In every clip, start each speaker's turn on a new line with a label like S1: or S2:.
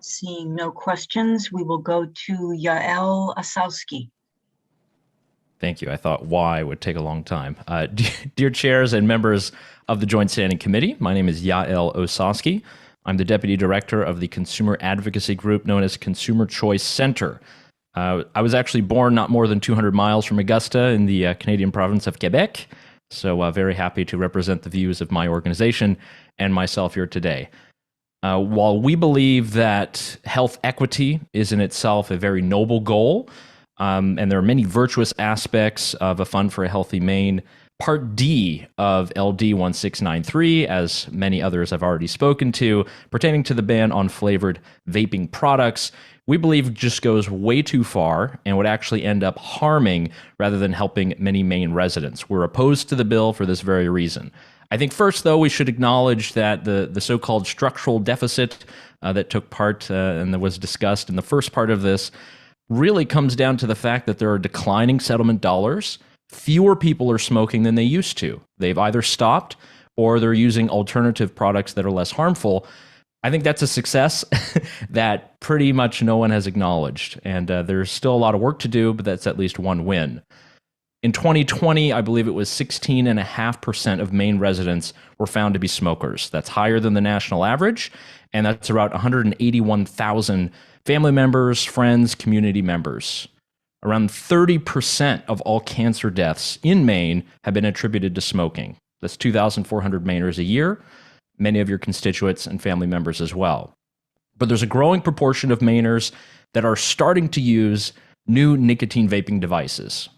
S1: Seeing no questions, we will go to Yaël Ossowski.
S2: Thank you. I thought why would take a long time. Dear chairs and members of the Joint Standing Committee, my name is Yaël Ossowski. I'm the Deputy Director of the consumer advocacy group known as Consumer Choice Center. I was actually born not more than 200 miles from Augusta in the Canadian province of Quebec, so very happy to represent the views of my organization and myself here today. While we believe that health equity is in itself a very noble goal, and there are many virtuous aspects of a fund for a healthy Maine, Part D of LD 1693, as many others have already spoken to, pertaining to the ban on flavored vaping products, we believe just goes way too far and would actually end up harming rather than helping many Maine residents. We're opposed to the bill for this very reason. I think first, though, we should acknowledge that the so-called structural deficit that took part and that was discussed in the first part of this really comes down to the fact that there are declining settlement dollars. Fewer people are smoking than they used to. They've either stopped or they're using alternative products that are less harmful. I think that's a success that pretty much no one has acknowledged. And there's still a lot of work to do, but that's at least one win. In 2020, I believe it was 16.5% of Maine residents were found to be smokers. That's higher than the national average, and that's about 181,000 family members, friends, community members. Around 30% of all cancer deaths in Maine have been attributed to smoking. That's 2,400 Mainers a year, many of your constituents and family members as well. But there's a growing proportion of Mainers that are starting to use new nicotine vaping devices.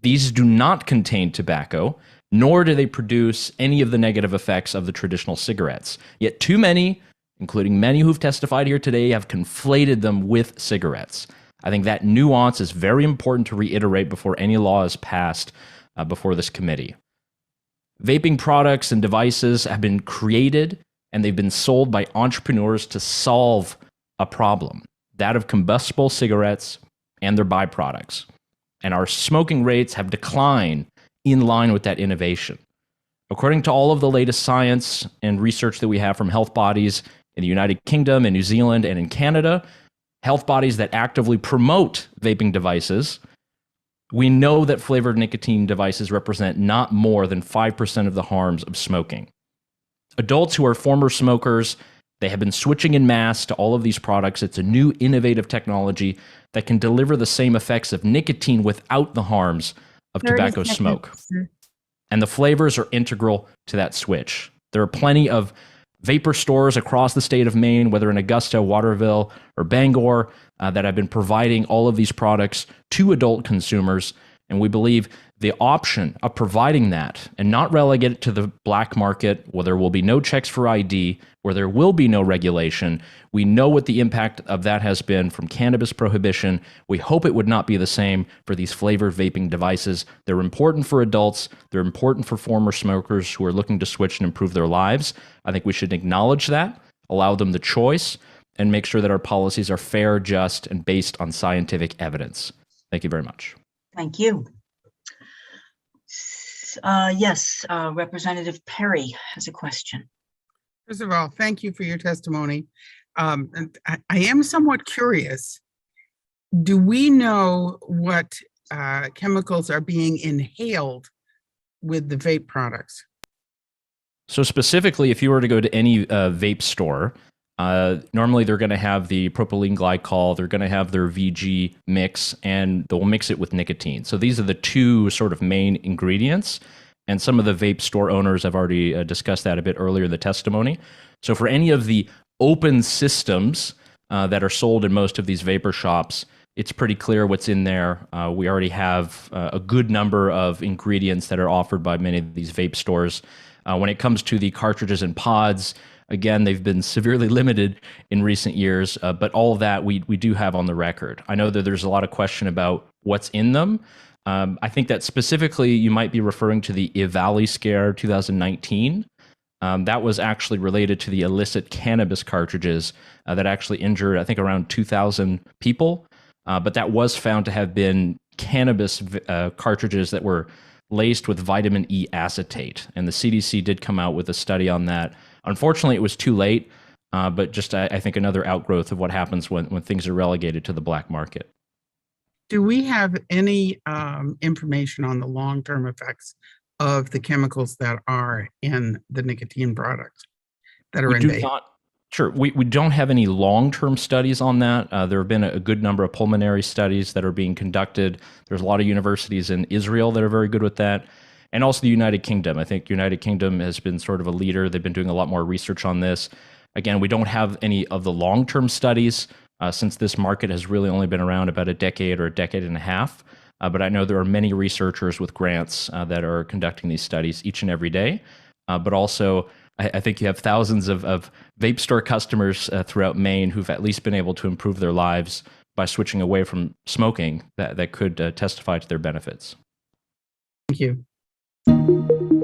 S2: These do not contain tobacco, nor do they produce any of the negative effects of the traditional cigarettes. Yet too many, including many who've testified here today, have conflated them with cigarettes. I think that nuance is very important to reiterate before any law is passed before this committee. Vaping products and devices have been created and they've been sold by entrepreneurs to solve a problem, that of combustible cigarettes and their byproducts. And our smoking rates have declined in line with that innovation. According to all of the latest science and research that we have from health bodies in the United Kingdom, in New Zealand, and in Canada, health bodies that actively promote vaping devices, we know that flavored nicotine devices represent not more than 5% of the harms of smoking. Adults who are former smokers, they have been switching en masse to all of these products. It's a new innovative technology that can deliver the same effects of nicotine without the harms of tobacco smoke. And the flavors are integral to that switch. There are plenty of vapor stores across the state of Maine, whether in Augusta, Waterville, or Bangor, that have been providing all of these products to adult consumers. And we believe the option of providing that and not relegate it to the black market, where there will be no checks for ID, where there will be no regulation. We know what the impact of that has been from cannabis prohibition. We hope it would not be the same for these flavored vaping devices. They're important for adults. They're important for former smokers who are looking to switch and improve their lives. I think we should acknowledge that, allow them the choice, and make sure that our policies are fair, just, and based on scientific evidence. Thank you very much.
S1: Thank you. Yes, Representative Perry has a question.
S3: First of all, thank you for your testimony. And I am somewhat curious. Do we know what chemicals are being inhaled with the vape products?
S2: So specifically, if you were to go to any vape store, normally they're going to have the propylene glycol, they're going to have their VG mix, and they'll mix it with nicotine. So these are the two sort of main ingredients. And some of the vape store owners have already discussed that a bit earlier in the testimony. So for any of the open systems that are sold in most of these vapor shops, it's pretty clear what's in there. We already have a good number of ingredients that are offered by many of these vape stores. When it comes to the cartridges and pods, again, they've been severely limited in recent years, but all of that we do have on the record. I know that there's a lot of question about what's in them. I think that specifically you might be referring to the Valley Scare 2019. That was actually related to the illicit cannabis cartridges that actually injured, I think, around 2,000 people. But that was found to have been cannabis cartridges that were laced with vitamin E acetate. And the CDC did come out with a study on that. Unfortunately, it was too late. but just I think another outgrowth of what happens when things are relegated to the black market.
S3: Do we have any information on the long-term effects of the chemicals that are in the nicotine products that are
S2: We
S3: in
S2: do
S3: vape?
S2: not. Sure. We don't have any long-term studies on that. There have been a good number of pulmonary studies that are being conducted. There's a lot of universities in Israel that are very good with that. And also the United Kingdom. I think United Kingdom has been sort of a leader. They've been doing a lot more research on this. Again, we don't have any of the long-term studies since this market has really only been around about a decade or a decade and a half. But I know there are many researchers with grants that are conducting these studies each and every day. But also, I think you have thousands of vape store customers throughout Maine who've at least been able to improve their lives by switching away from smoking that could testify to their benefits.
S3: Thank you.